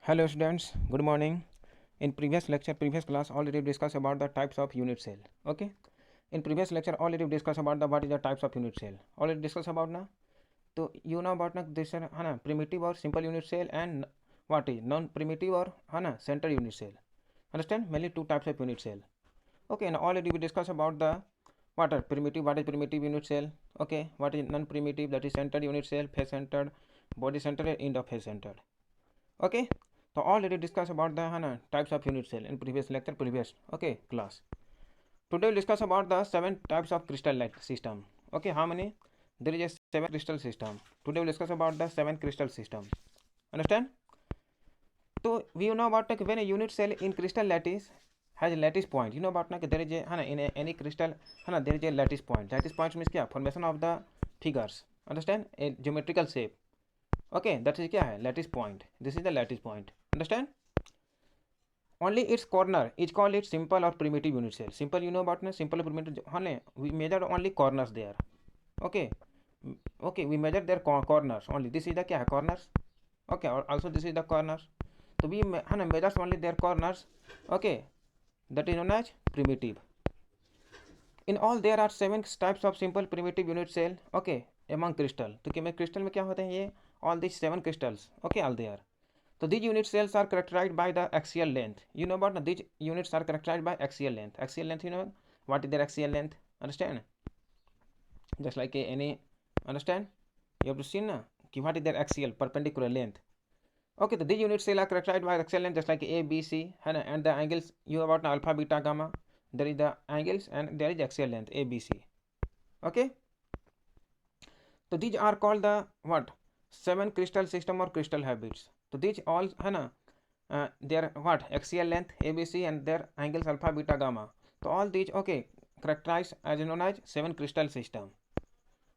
Hello students, good morning. In previous lecture, previous class already discussed about the types of unit cell. Okay. In previous lecture already discussed about the what is the types of unit cell. Already discussed about ना. तो you know about ना this है ना primitive और simple unit cell and what is non-primitive और है ना center unit cell. Understand? Mainly two types of unit cell. Okay. And already we discussed about the what are primitive, what is primitive unit cell. Okay. What is non-primitive, that is centered unit cell, face centered, body centered, end of face centered. Okay. So already discussed about the types of unit cell in previous lecture, previous class. Today we'll discuss about the 7 types of crystal light system. Okay, how many? There is a 7 crystal system. Today we'll discuss about the 7 crystal system. Understand? So we know about like when a unit cell in crystal lattice has a lattice point. You know about like there is a in any crystal there is a lattice point. Lattice point means क्या? Formation of the figures. Understand? A geometrical shape. Okay, that is क्या है? Lattice point. This is the lattice point. Understand? Only its corner is called its simple or primitive unit cell. Simple, you know about na simple or primitive. We measure only corners there. Okay, okay, we measure their corners only. This is the क्या है corners. Okay, or also this is the corners. So we measures only their corners. Okay, that is known as primitive. In all there are 7 types of simple primitive unit cell. Okay, among crystal. तो कि में crystal में क्या होते हैं ये all these 7 crystals. Okay, all there. So these unit cells are characterized by the axial length. You know about these units are characterized by axial length. Axial length, you know what is their axial length? Understand? Just like any, understand? You have to see na what is their axial perpendicular length. Okay, so these unit cells are characterized by axial length just like A, B, C, and the angles you know about alpha, beta, gamma. There is the angles and there is axial length A, B, C. Okay. So these are called the what? 7 crystal system or crystal habits. So these all their what axial length ABC and their angles alpha, beta, gamma. So all these characterized as known as 7 crystal system.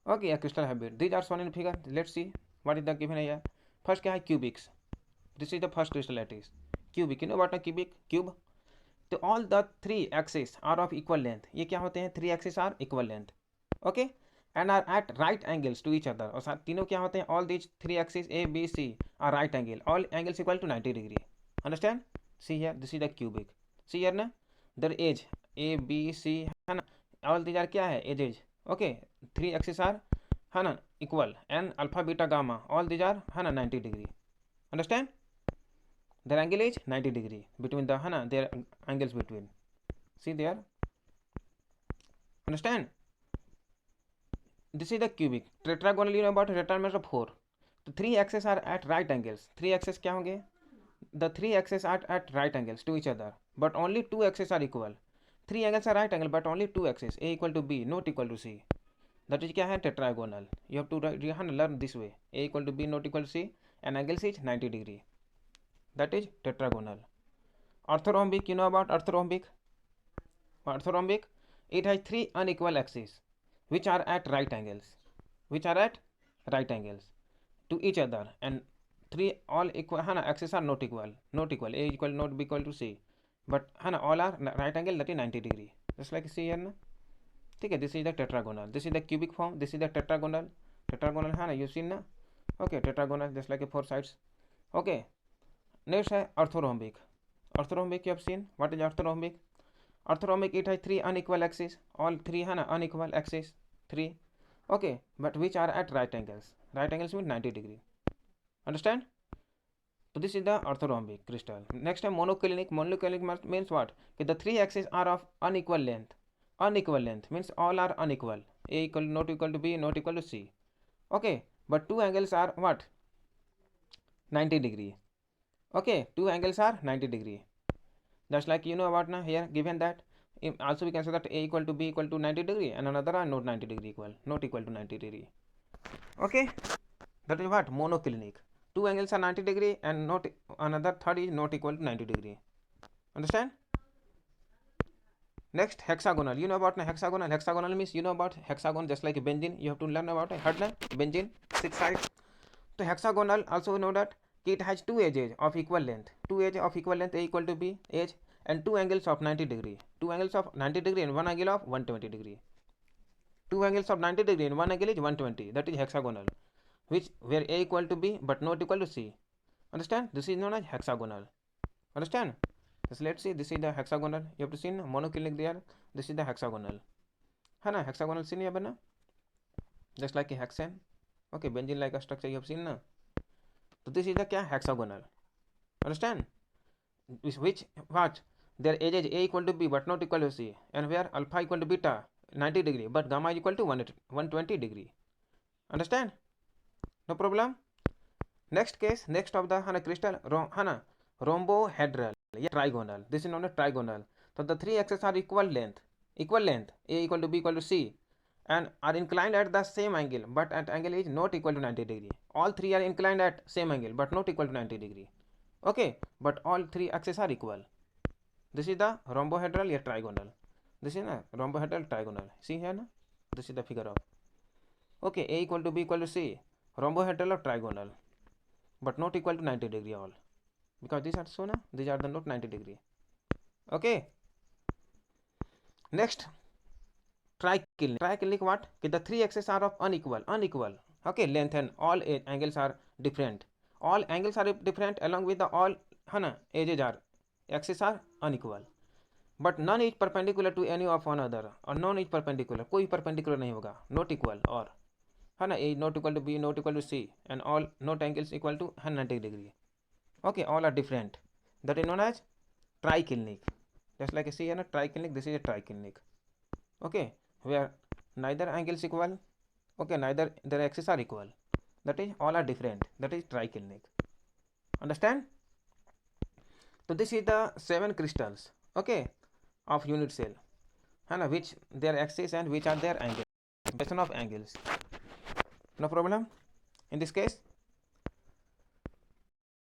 Okay, a crystal habit. These are shown in figure. Let's see what is the given here. First क्या है cubics. This is the first crystal lattice. Cubic. You know what a cubic? Cube. So all the 3 axes are of equal length. ये क्या होते हैं? 3 axes are equal length. Okay. And are at right angles to each other. और साथ तीनों क्या होते हैं? All these 3 axes A, B, C are right angle. All angles equal to 90 degree. Understand? See here, this is the cubic. See here ना, their edge A, B, C है ना. All these are क्या है? Edges. Okay. 3 axes are है ना equal. And alpha, beta, gamma. All these are है ना 90 degree. Understand? Their angle is 90 degree between the है ना their angles between. See there. Understand? This is the cubic. Tetragonal, you know about tetragonal means of 4. The 3 axes are at right angles. 3 axes क्या होंगे? The 3 axes are at right angles to each other, but only 2 axes are equal. 3 angles are right angle, but only 2 axes. A equal to B, not equal to C. That is क्या है? Tetragonal. You have to learn this way. A equal to B, not equal to C, and angle is 90 degree. That is tetragonal. Orthorhombic, you know about orthorhombic? Orthorhombic, it has 3 unequal axes which are at right angles. Which are at right angles to each other, and 3 all equal axes are not equal. Not equal. A equal not B equal to C. But all are right angle, that is 90 degree. Just like see here ना. ठीक है. This is the tetragonal. This is the cubic form. This is the tetragonal. Tetragonal है ना. You see ना. Okay, tetragonal just like 4 sides. Okay. Next है orthorhombic. Orthorhombic you have seen. What is orthorhombic? Orthorhombic, it has 3 unequal axes. All 3 है ना unequal axes. 3. Okay, but which are at right angles. Right angles means 90 degree. Understand? So this is the orthorhombic crystal. Next time monoclinic. Monoclinic means what? Okay, the 3 axes are of unequal length. Unequal length means all are unequal. A equal not equal to B, not equal to C. Okay, but 2 angles are what? 90 degree. Okay, 2 angles are 90 degree. Just like you know about now here given that. Also we can say that A equal to B equal to 90 degree, and another are not 90 degree equal. Not equal to 90 degree. Okay, that is what? Monoclinic. 2 angles are 90 degree and not another third is not equal to 90 degree. Understand? Next, hexagonal. You know about hexagonal. Hexagonal means you know about hexagon just like benzene. You have to learn about it. Heard benzene, 6 sides. So hexagonal also know that it has 2 edges of equal length. 2 edges of equal length, A equal to B edge, and 2 angles of 90 degree. 2 angles of 90 degree and 1 angle of 120 degree. 2 angles of 90 degree and 1 angle is 120. That is hexagonal. Which where A equal to B but not equal to C. Understand? This is known as hexagonal. Understand? So let's see, this is the hexagonal. You have to see monoclinic there. This is the hexagonal. है ना, hexagonal seen here ना, just like a hexane. Okay, benzene like a structure you have seen ना. So this is the क्या, hexagonal. Understand? Which what? Their age is A equal to B but not equal to C, and where alpha equal to beta 90 degree but gamma is equal to 120 degree. Understand? No problem. Next case, next of the crystal rhombohedral, yeah, trigonal. This is known as trigonal. So the three axes are equal length, A equal to B equal to C, and are inclined at the same angle, but at angle is not equal to 90 degree. All three are inclined at same angle but not equal to 90 degree. Okay, but all three axes are equal. This is the rhombohedral, yeah, trigonal. This is a rhombohedral trigonal. See here na? This is the figure of. Okay, A equal to B equal to C, rhombohedral or trigonal, but not equal to 90 degree all, because these are so na, these are the not 90 degree. Okay. Next, tricyclic what? The three axes are of unequal. Okay, length and all angles are different. All angles are different along with the all edges are axes are unequal. But none is perpendicular to any of another, और none is perpendicular, कोई perpendicular नहीं होगा, not equal, और है ना, A not equal to B not equal to C, and all not angles equal to 90 degree. Okay, all are different. That is known as triclinic. Just like you see here, triclinic, this is a triclinic. Okay, where neither angles equal, okay, neither their axes are equal, that is all are different, that is triclinic. Understand? So this is the 7 crystals, okay, of unit cell, which their axis and which are their angles, based of angles. No problem in this case.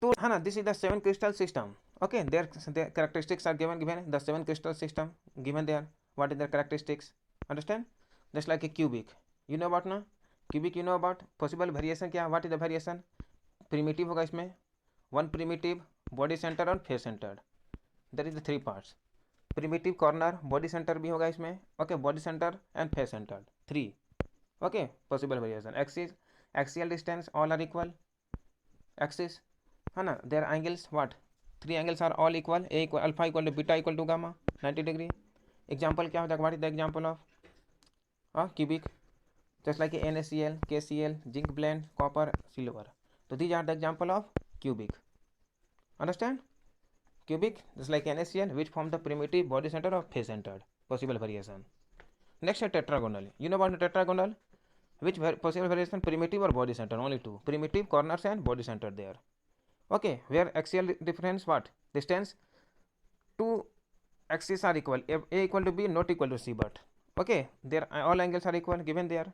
So this is the 7 crystal system. Okay, their characteristics are given the 7 crystal system given there. What is their characteristics? Understand? Just like a cubic, you know about ना, cubic you know about. Possible variation क्या? What is the variation? Primitive होगा इसमें, one primitive, body center और face centered. There is the 3 parts. Primitive corner, body center भी होगा इसमें. Okay, body center and face centered. 3. Okay, possible variation. Axis, axial distance, all are equal. Axis, their angles what? 3 angles are all equal. A equal, alpha equal to beta equal to gamma 90 degree. Example क्या होता है? What is the example of cubic? Just like NaCl, KCl, zinc blende, copper, silver. So these are the example of cubic. Understand? Cubic just like NaCl, which form the primitive, body center or face centered. Possible variation. Next is tetragonal. You know about the tetragonal? Which possible variation? Primitive or body center? Only 2. Primitive, corners and body center there. Okay, where axial difference what? Distance. 2 axes are equal. A equal to B, not equal to C, but okay, there all angles are equal given there.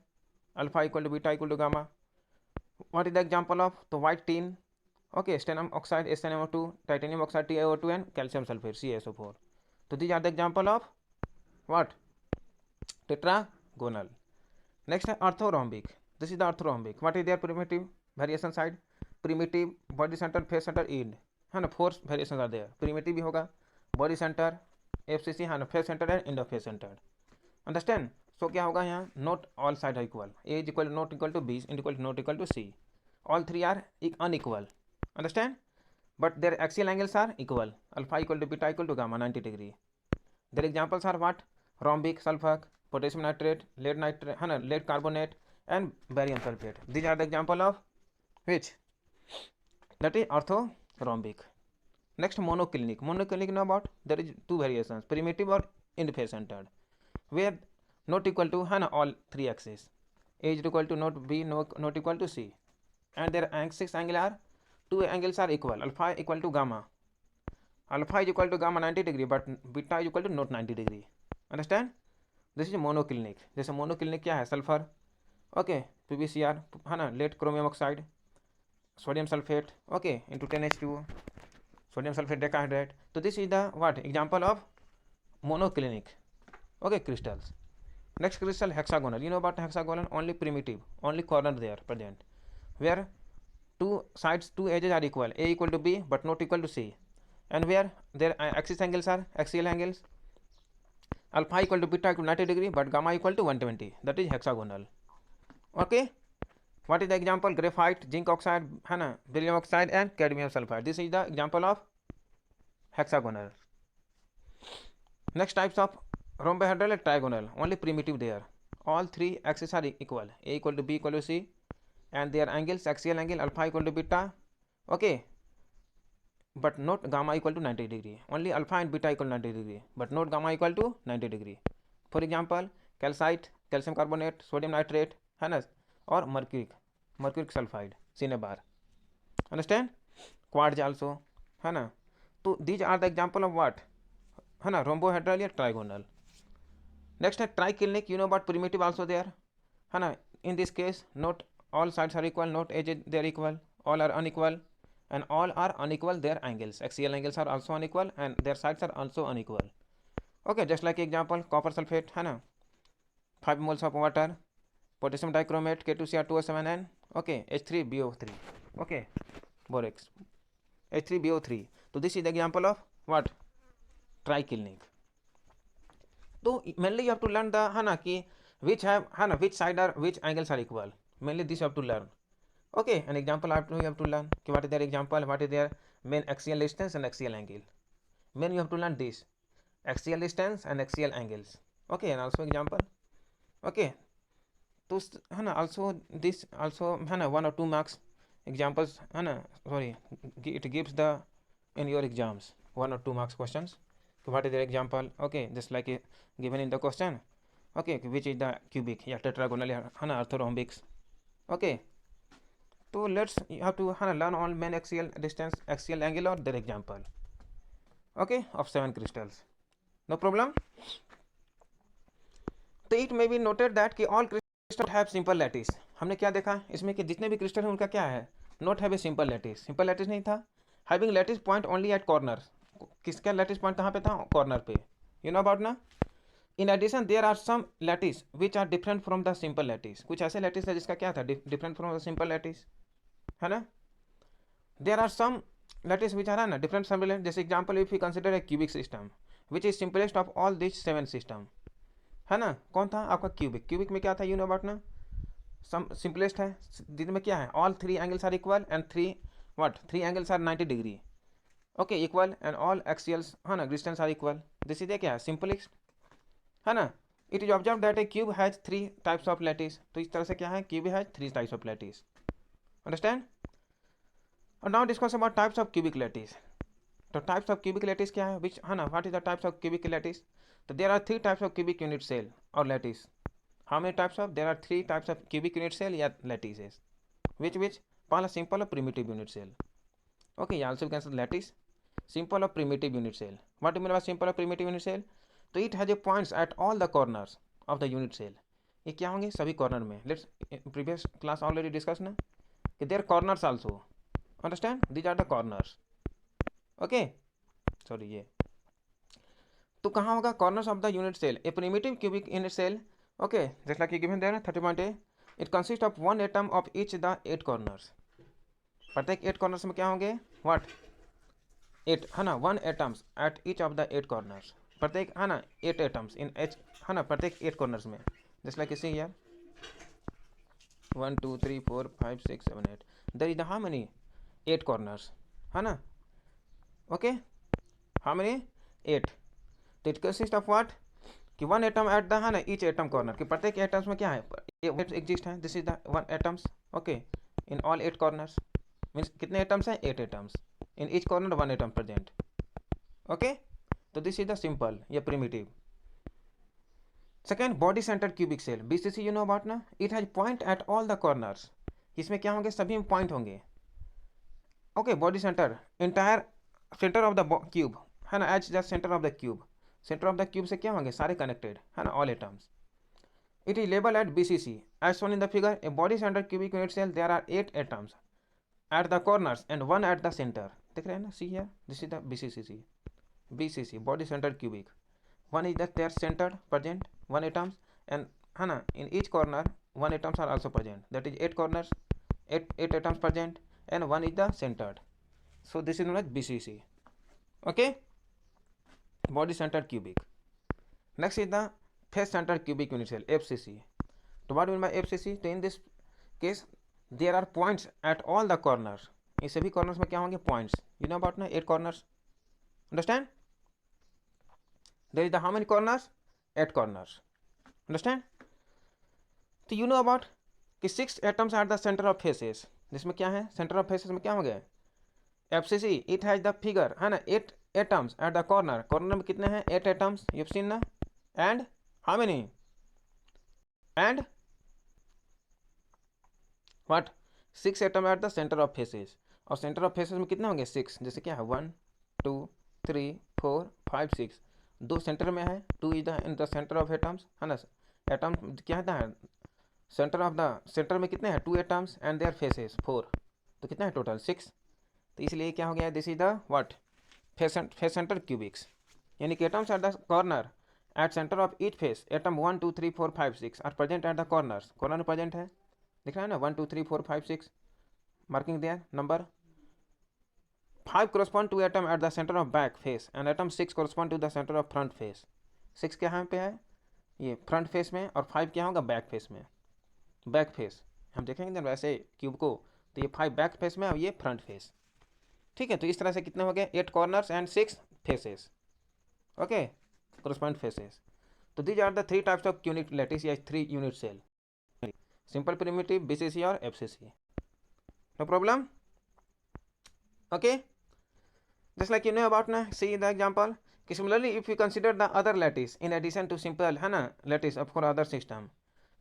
Alpha equal to beta equal to gamma. What is the example of the white tin? Okay, stannum oxide SnO2, titanium oxide TiO2, and calcium sulfate CaSO4. So these are the example of what? Tetragonal. Next is orthorhombic. This is the orthorhombic. What is their primitive variation side? Primitive, body center, face center, end. 4 variations are there. Primitive भी होगा, body center, FCC, face center and end of face center. Understand? So क्या होगा यहाँ? Not all sides are equal. A is equal to not equal to B is equal to not equal to C. All 3 are unequal. Understand? But their axial angles are equal. Alpha equal to beta equal to gamma 90 degree. Their examples are what? Rhombic, sulfur, potassium nitrate, lead carbonate, and barium sulfate. These are the example of which? That is orthorhombic. Next, monoclinic. Monoclinic know about? There is 2 variations, primitive or end face centered, where not equal to all 3 axes. A is equal to not B, not equal to C, and their axis angle are 2 angles are equal. Alpha equal to gamma. Alpha is equal to gamma 90 degree, but beta is equal to not 90 degree. Understand? This is monoclinic. जैसे monoclinic क्या है? Sulphur, okay, PbCr, lead chromium oxide, sodium sulfate, okay, into 10H2O, sodium sulfate decahydrate. So this is the what? Example of monoclinic, okay, crystals. Next crystal, hexagonal. You know about hexagonal? Only primitive, only corner there present, where 2 sides, 2 edges are equal. A equal to B but not equal to C, and where their axis angles are axial angles. Alpha equal to beta equal to 90 degree but gamma equal to 120. That is hexagonal. Okay. What is the example? Graphite, zinc oxide, है ना, beryllium oxide and cadmium sulfide. This is the example of hexagonal. Next types of rhombohedral and trigonal, only primitive there. All three axes are equal. A equal to B equal to C, and their angles, axial angle alpha equal to beta. Okay, but not gamma equal to 90 degree. Only alpha and beta equal to 90 degree, but not gamma equal to 90 degree. For example, calcite, calcium carbonate, sodium nitrate, है ना, और mercuric sulfide, cinnabar. Understand? Quartz also, है ना. तो these are the example of what, है ना, rhombohedral या trigonal. Next है triclinic. You know about primitive also there, है ना. In this case, not all sides are equal, not edges they are equal, all are unequal, and all are unequal their angles. Axial angles are also unequal and their sides are also unequal. Okay, just like example, copper sulfate, है ना, 5 moles of water, potassium dichromate, K2Cr2O7n, okay, H3BO3, okay, borax, H3BO3. So this is the example of what, triclinic. So mainly you have to learn the, है ना, कि which have, है ना, which side are, which angles are equal. Mainly this you have to learn. Okay, an example you have to learn. What is their example? What is their main axial distance and axial angle? Main you have to learn this, axial distance and axial angles. Okay, and also example. Okay, तो है ना, also this also है ना 1 or 2 marks examples, है ना, sorry, it gives the in your exams 1 or 2 marks questions. So what is their example? Okay, just like given in the question. Okay, which is the cubic या tetragonal है ना, orthorhombics. Okay, so let's, you have to learn all main axial distance, axial angle or their example. Okay, of 7 crystals, no problem. तो it may be noted that कि all crystals have simple lattice. हमने क्या देखा इसमें कि जितने भी crystal हैं उनका क्या है, not have a simple lattice. Simple lattice नहीं था. Having lattice point only at corner. किसका लैटिस पॉइंट कहाँ पे था, कॉर्नर पे. यू नो अबाउट ना. In addition there are some lattice which are different from the simple lattice. कुछ ऐसे लैटिस है जिसका क्या था, different from the simple lattice, है ना. There are some lattice which are ना डिफरेंट सिंपल. जैसे example if you consider a cubic system which is simplest of all this 7 system, है ना. कौन था आपका क्यूबिक. क्यूबिक में क्या था, यू नो अबाउट ना, सिंपलेस्ट है. जिनमें क्या है, all 3 angles are equal and 3 angles are 90 degree. Okay, equal and all axials, है ना, distance are equal. This is क्या है, सिंपलेस्ट, है ना. It is observe that a cube has 3 types of lattice. तो इस तरह से क्या है, cube has 3 types of lattice. Understand. और now discuss about types of cubic lattice. तो टाइप्स ऑफ क्यूबिक लैटिस क्या है, विच, है ना, what is the types of cubic lattice. तो there are 3 types of cubic unit cell और lattice. How many types of, there are 3 types of cubic unit cell या lattices. Which पहला simple or primitive unit cell. Okay, also we can say lattice, simple or primitive unit cell. What do you mean by simple or primitive unit cell? तो it has a points at all the corners of the unit cell. ये क्या होंगे, सभी corner में. Let's, previous class already discuss ना कि there corners also. Understand, these are the corners. Okay, sorry ये तो कहाँ होगा, corners of the unit cell. A primitive cubic unit cell. Okay, just like you given there 30.8, it consists of 1 atom of each the 8 corners. प्रत्येक 8 corners में क्या होंगे, what, 8, है ना, 1 atoms at each of the 8 corners. प्रत्येक, है ना, 8 atoms in each, है ना, प्रत्येक 8 corners में. just like you see here 1 2 3 4 5 6 7 8. there is the how many, 8 corners, है ना. okay, how many, 8. तो it consists of what, कि 1 एटम एट द, है ना, ईच एटम कॉर्नर. कि प्रत्येक एटम्स में क्या है, एग्जिस्ट है. This is the 1 atoms. Okay, in all 8 corners. Means कितने एटम्स हैं, 8 atoms. In each corner 1 atom present. Okay, तो दिस इज द सिंपल या primitive. Second, body centre cubic cell, BCC, you know about ना. It has point at all the corners. इसमें क्या होंगे, सभी में पॉइंट होंगे. Okay, body centre, entire centre of the cube, है ना, as the centre of the cube. Centre of the cube से क्या होंगे, सारे कनेक्टेड, है ना, all atoms. It is label at BCC as shown in the figure. A body centre cubic unit cell, there are 8 atoms at the corners and 1 at the centre. देख रहे हैं ना, see here, this is the BCC body centre cubic. 1 is the there centre present 1 atoms and, है ना, इन each corner 1 atoms are also present. That is 8 corners, 8 atoms present and 1 is the centred. So this is known as BCC. Okay, body centered cubic. Next is the face centered cubic unit cell, FCC. So what do you mean by FCC? So in this case, there are points at all the corner, ये सभी corners में क्या होंगे, points, you know about ना 8 corners, understand, there is the how many corners, 8 corners, understand. तो you know about कि 6 atoms at the centre of faces, जिसमें क्या है, सेंटर ऑफ फेसेस में क्या हो गया, FCC it has the figure है ना, 8 atoms at the corner, corner में कितने हैं, 8 एटम्स, यू हैव सीन ना, and how many, and what, 6 atom at the centre of faces, और सेंटर ऑफ फेसेस में कितने होंगे, 6, जैसे क्या है 1 2 3 4 5 6, दो सेंटर में है, 2 is the in the centre of atoms है ना, एटम क्या है, सेंटर ऑफ द सेंटर में कितने हैं, 2 एटम्स एंड देयर फेसेस 4, तो कितना है टोटल 6, तो इसलिए क्या हो गया, this is the what, face centre cubics, यानी कि atoms at the corner at centre of each face, atom 1 2 3 4 5 6 are present at the corners, corner में प्रेजेंट है, दिख रहा है ना, 1 2 3 4 5 6 marking there number, 5 correspond to atom at the center of back face and atom 6 correspond to the center of front face, 6 क्या यहाँ पे है, ये फ्रंट फेस में, और 5 क्या होगा, बैक फेस में, बैक फेस हम देखेंगे जब वैसे क्यूब को, तो ये 5 बैक फेस में और ये फ्रंट फेस, ठीक है। तो इस तरह से कितने हो गए, 8 corners and 6 faces, okay, correspond faces। तो these are the 3 types of unit lattice या 3 unit cell, simple primitive, BCC और FCC, no problem, okay, just like you know about ना, see the example कि similarly if you consider the other lattice in addition to simple है ना lattice of for other system,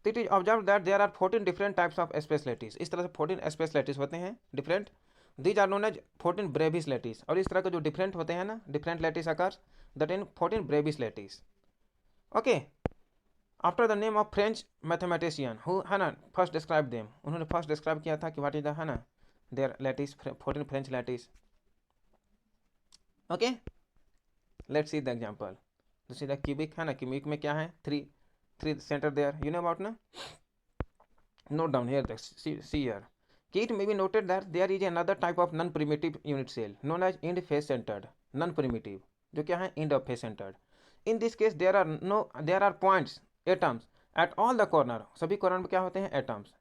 तो it is observed that there are 14 different types of space lattice, इस तरह से 14 space lattice होते हैं different, these are known as 14 Brevis lattice, और इस तरह के जो different होते हैं ना, different lattice occurs that in 14 Brevis lattice, okay, after the name of French mathematician who है ना फर्स्ट डिस्क्राइब देम, उन्होंने फर्स्ट डिस्क्राइब किया था कि व्हाट इज द है ना there lattice 14 French lattice, okay, let's see the example, this is the cubic है ना, क्यूबिक में क्या है, 3 centre there, you know about ना, note down here, see here कि it may be noted that there is another type of non primitive unit cell known as end face centred, non primitive जो क्या है, end of face centred, in this case there are points atoms at all the corner, सभी corner में क्या होते हैं, atoms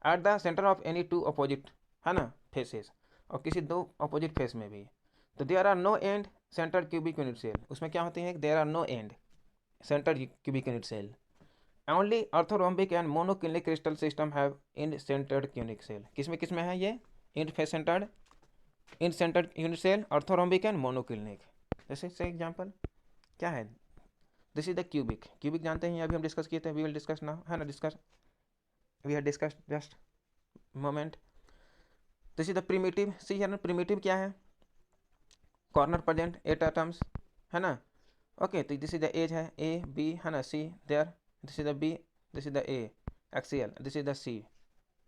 at the centre of any 2 opposite है ना फेसेस, और किसी 2 अपोजिट फेस में भी, तो there are no end centre cubic unit cell, उसमें क्या होते हैं, there are no end centre cubic unit cell, only orthorhombic and monoclinic crystal system have end centred cubic cell, किसमें है ये, end face centred, end centred unit cell, orthorhombic and monoclinic, जैसे से example क्या है, this is the cubic, cubic जानते हैं, अभी हम डिस्कस किए थे, वी विल डिस्कस नाउ है ना, discuss we have discussed just moment, this is the primitive, see है ना, प्रिमिटिव क्या है, कॉर्नर प्रेजेंट 8 एटम्स है ना, ओके, तो दिस इज द एज है, ए बी है ना, see there, this is the B, this is the A axial, this is the C,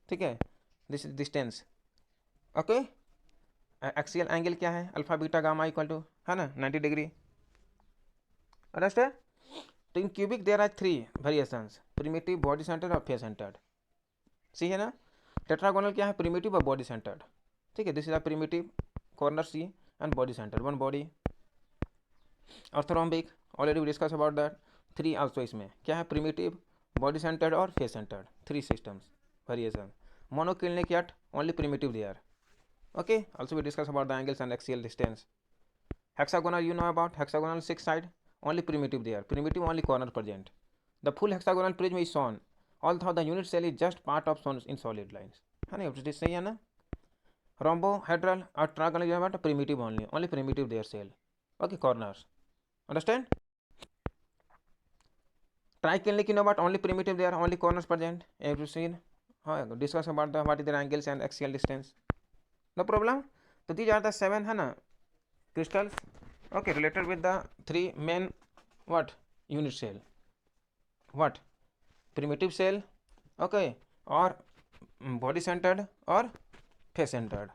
ठीक है, this is distance, okay, axial angle क्या है, alpha beta gamma equal to है ना 90 degree, understand. तो in cubic there are 3 variations, primitive, body centred और face centred, see है ना, टेट्रागोनल क्या है, प्रिमिटिव और बॉडी सेंटर्ड, ठीक है, this is the primitive, corner C and body centre, one body, orthorhombic already discuss about that, 3 also, इसमें क्या है, प्रिमिटिव, बॉडी सेंटर्ड और face centred, 3 systems variation, monoclinic yet only primitive there, okay, also we discuss about the angles and axial distance, hexagonal you know about, hexagonal 6 side, only primitive there, primitive only corner present, the full hexagonal prism is shown although the unit cell is just part of shown in solid lines, है ना, ये सही है ना, rhombohedral or trigonal you know about, primitive only primitive there cell, okay, corners, understand, triclinic you know about, only primitive there, only corners present, have you seen, discuss about the what is their angles and axial distance, no problem। तो these are the 7 है ना crystals, okay, related with the 3 main what unit cell, what primitive cell, okay, or body centered or face centered,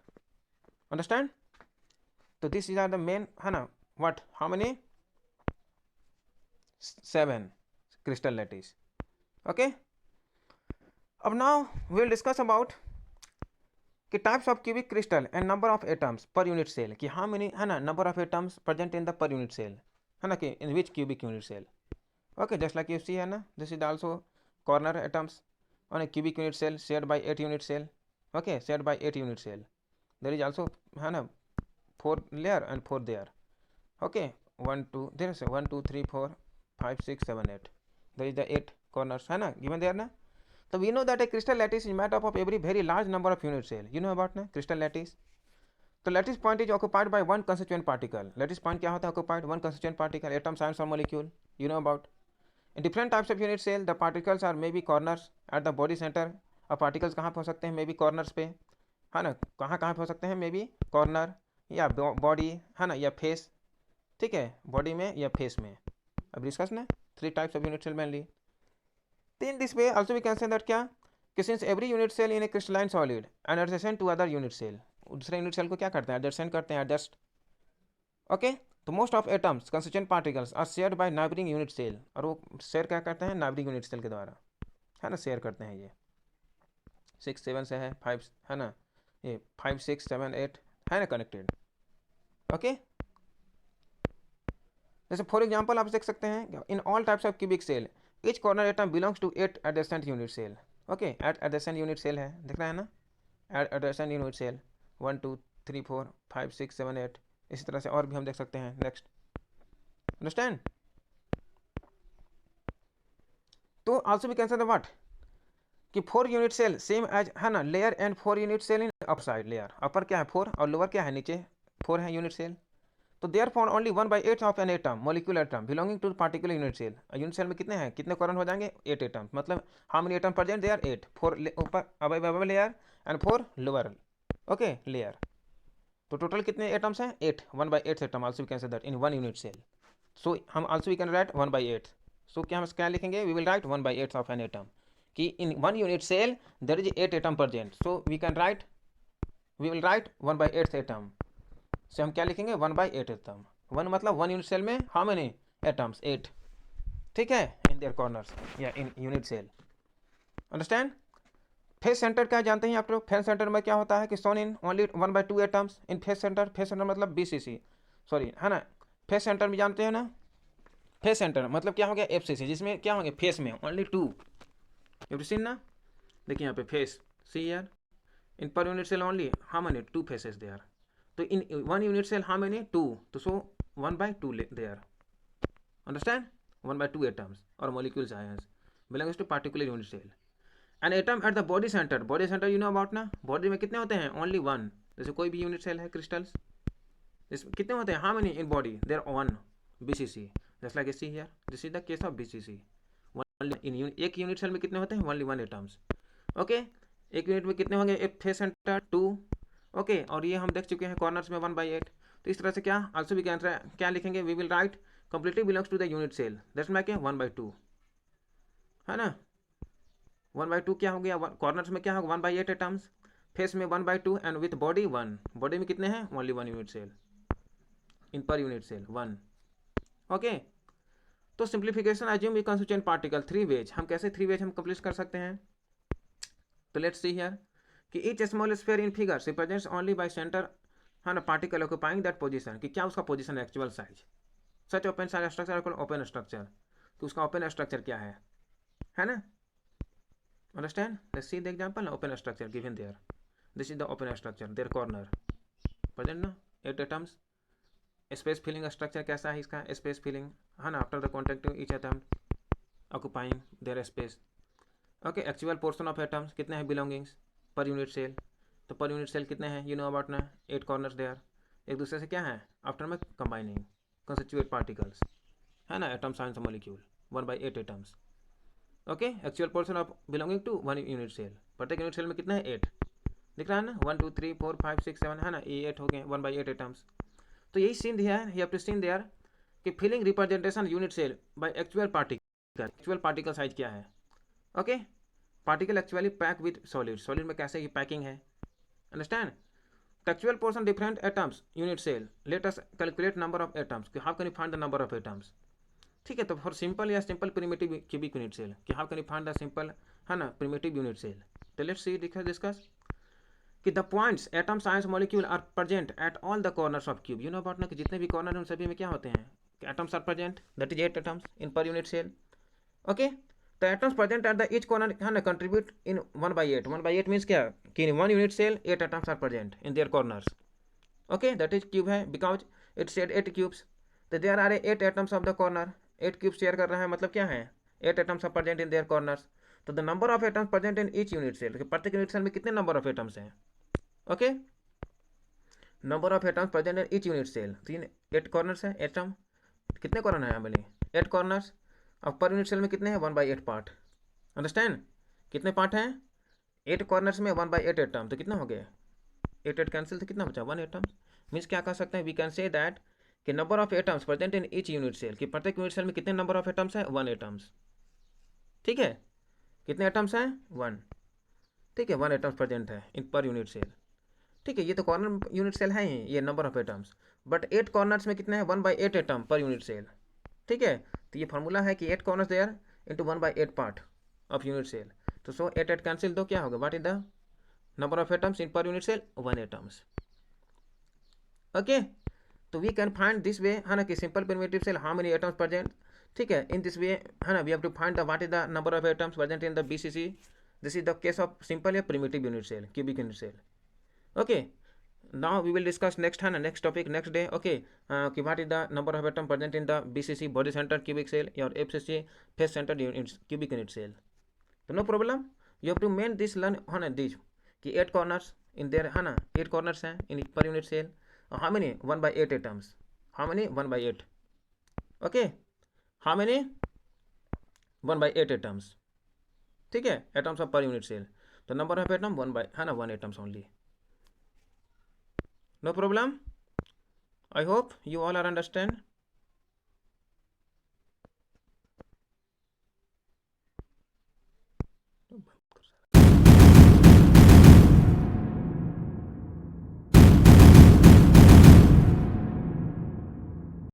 understand। तो this is are the main है ना, what how many 7 crystal lattice, okay। अब now we will discuss about कि types of cubic crystal and number of atoms per unit cell, कि how many है ना number of atoms present in the per unit cell, है ना, कि in which cubic unit cell, okay, just like you see है ना, this is also corner atoms on a cubic unit cell shared by 8 unit cell, okay, shared by 8 unit cell. There is also है ना 4 layer and 4 there. Okay, 1 2 there is 1 2 3 4 5 6 7 8. There is the 8 corners है ना given there ना. So we know that a crystal lattice is made up of every very large number of unit cell. You know about ना crystal lattice. तो lattice point is occupied by one constituent particle. Lattice point क्या होता है? occupied one constituent particle, atom, ions or molecule. You know about. In different types of unit cell, the particles are maybe corners at the body center. अब particles कहाँ पे हो सकते हैं? maybe corners पे, है ना. कहाँ कहाँ पे हो सकते हैं? maybe corner या body, है ना, या face. ठीक है, body में या face में. अब डिस्कस ना 3 types of unit cell mainly. In this way also we can say that क्या कि since every unit cell in a crystalline solid and adjacent to other unit cell, दूसरे यूनिट सेल को क्या करते हैं? एडजस्टेंट करते हैं, एडजस्ट. ओके, तो most of atoms constituent particles are shared by neighbouring unit cell, और वो शेयर क्या करते हैं? नाइबरिंग यूनिट सेल के द्वारा, है ना, शेयर करते हैं. ये 6 7 से है 5, है ना, ये 5 6 7 8 है ना कनेक्टेड. ओके, जैसे फॉर एग्जांपल आप देख सकते हैं in all types of cubic cell each corner atom belongs to 8 adjacent unit cell. Okay, eight adjacent unit cell है, दिख रहा है ना, एट एडजेसेंट यूनिट सेल 1 2 3 4 5 6 7 8. इसी तरह से और भी हम देख सकते हैं. Next, understand. तो also we can say what कि 4 यूनिट सेल सेम एज, है ना, layer and 4 unit cell in upper side. Layer upper क्या है 4 और लोअर क्या है नीचे 4 है यूनिट सेल. तो therefore only 1/8 of an atom molecular atom belonging to particular unit cell. Unit cell में कितने हैं, कितने कॉर्नर हो जाएंगे? 8 एटम. मतलब how many atom present? There 8. 4 ऊपर above layer and 4 lower. Okay, layer. तो टोटल कितने एटम्स हैं? 8. 1/8 atom also we can say that in 1 unit cell. So हम also we can write 1/8. So क्या हम क्या लिखेंगे? We will write 1/8 of an atom कि in 1 unit cell there is 8 atom present. So we can write, we will write 1/8 atom. से हम क्या लिखेंगे? 1/8 एटम. 1 मतलब 1 यूनिट सेल में हाउ मेनी एटम्स? 8. ठीक है, इन देयर कॉर्नर्स या in unit cell. Understand. Face centre क्या जानते हैं आप लोग? फेस सेंटर में क्या होता है कि सोन in only 1/2 atoms in face centre. Face centre मतलब बीसीसी, सॉरी, है ना. फेस सेंटर में जानते हैं ना, फेस सेंटर मतलब क्या हो गया? एफसीसी, जिसमें क्या होंगे? फेस में ओनली 2. यू सीन ना, देखिए यहाँ पे फेस, सी यार, in per unit cell only how many? 2 faces there. तो in 1 unit cell how many? 2. तो सो 1/2 देयर. अंडरस्टैंड. 1/2 एटम्स और molecules ions belongs to particular unit cell. An atom at the body centre. Body centre you know about ना, body में कितने होते हैं? Only 1. जैसे कोई भी यूनिट सेल है क्रिस्टल्स, इसमें कितने होते हैं? How many in body? There 1 BCC. Just like see here, this is the case of BCC. In एक यूनिट सेल में कितने होते हैं? Only 1 atoms. ओके, एक यूनिट में कितने होंगे? एक फेस सेंटर 2. ओके, और ये हम देख चुके हैं कॉर्नर्स में 1/8. तो इस तरह से क्या आल्सो वी कैन क्या लिखेंगे? We will write completely belongs to the unit cell. That's my क्या 1/2, है ना. 1/2 क्या हो गया? कॉर्नर्स में क्या होगा? 1/8 एटम्स. फेस में 1/2 एंड विथ बॉडी 1. बॉडी में कितने हैं? Only 1 unit cell. In per unit cell 1. Okay, तो simplification assume constituent particle 3 ways. हम कैसे 3 वेज हम कंप्लीट कर सकते हैं? तो लेट्स सी हियर कि each small sphere in figure represents only by centre, है ना, पार्टिकल ऑक्यूपाइंग दैट पोजीशन. कि क्या उसका पोजीशन है, actual size. Such open size structure open structure, कि उसका ओपन स्ट्रक्चर क्या है ना. Understand? Let's see the example. Open structure given there. This is the open structure. Their corner. Present ना 8 atoms. Space filling structure कैसा है इसका? Space filling, है ना, after the contact each atom occupying their space. Okay, actual portion of atoms कितने हैं? Belongings per unit cell. तो per unit cell कितने हैं? You know about ना 8 corners there. एक दूसरे से क्या है? After में combining constituent particles, है ना, atoms, ions, molecule 1/8 atoms. Okay, actual portion of belonging to 1 unit cell. प्रत्येक यूनिट सेल में कितना है? 8. दिख रहा है ना, 1 2 3 4 5 6 7, है ना, ये 8 हो गए 1/8 एटम्स. तो यही सीन दिया है, you have to seen there कि filling representation unit cell by actual particle. Actual particle size क्या है? Okay, particle actually pack with solid. Solid में कैसे ये पैकिंग है? Understand. Actual portion different atoms unit cell. Let us calculate number of atoms. How can you find the number of atoms? ठीक है, तो for simple या simple primitive cubic unit cell कि how can you find the simple, है ना, primitive unit cell. तो let's see discuss कि the points atoms ions molecule are present at all the corners of cube. You know about ना कि जितने भी corner हैं उन सभी में क्या होते हैं? Atoms are present. That is 8 atoms in per unit cell. Okay, the atoms present at the each corner है ना कंट्रीब्यूट इन 1/8. 1/8 मीन्स क्या कि in 1 unit cell 8 atoms are present in there corners. Okay, that is cube है because it said 8 cubes. तो there are 8 atoms of the corner. 8 cube share कर रहा है मतलब क्या है 8 atoms are present in there corners. तो the number of atoms present in each unit cell, प्रत्येक यूनिट सेल में कितने नंबर ऑफ एटम्स हैं. Okay, number of atoms present in each unit cell. 8 corners है. एटम कितने corner है बोलिए 8 corners. अब पर यूनिट सेल में कितने हैं 1/8 पार्ट. अंडरस्टैंड, कितने पार्ट हैं 8 कॉर्नर्स में 1/8 एटम. तो कितना हो गया 8 कैंसिल, तो कितना बचा 1 एटम. मीन्स क्या कह सकते हैं वी कैन से दैट कि number of atoms present in each unit cell, कि प्रत्येक यूनिट सेल में कितने नंबर ऑफ एटम्स है 1 एटम्स. ठीक है, कितने एटम्स हैं 1. ठीक है, 1 एटम्स प्रेजेंट है इन पर यूनिट सेल. ठीक है, ये तो कॉर्नर यूनिट सेल है ही ये number of atoms. But 8 corners में कितने हैं 1/8 एटम पर यूनिट सेल. ठीक है, तो ये फार्मूला है कि 8 corners there into 1/8 part of unit cell. तो सो 8 कैंसिल दो क्या होगा what is the number of atoms in per unit cell 1 atoms. Okay, तो we can find this way है ना कि simple primitive cell how many atoms present. ठीक है, इन दिस वे है ना we have to find the what is the number of atoms present in the BCC. This is the case of simple या primitive unit cell cubic unit cell. Okay, now we will discuss next है ना next topic next day. okay, कि what is the number of atom present in the BCC body center cubic cell or FCC face center units cubic unit cell. तो no problem, you have to main this learn है ना this कि 8 corners in there है ना 8 corners हैं in per unit cell. how many 1/8 atoms. how many 1/8. okay, how many 1/8 atoms. ठीक है, atoms of per unit cell. तो number of atom 1 atoms only. No problem. I hope you all are understand.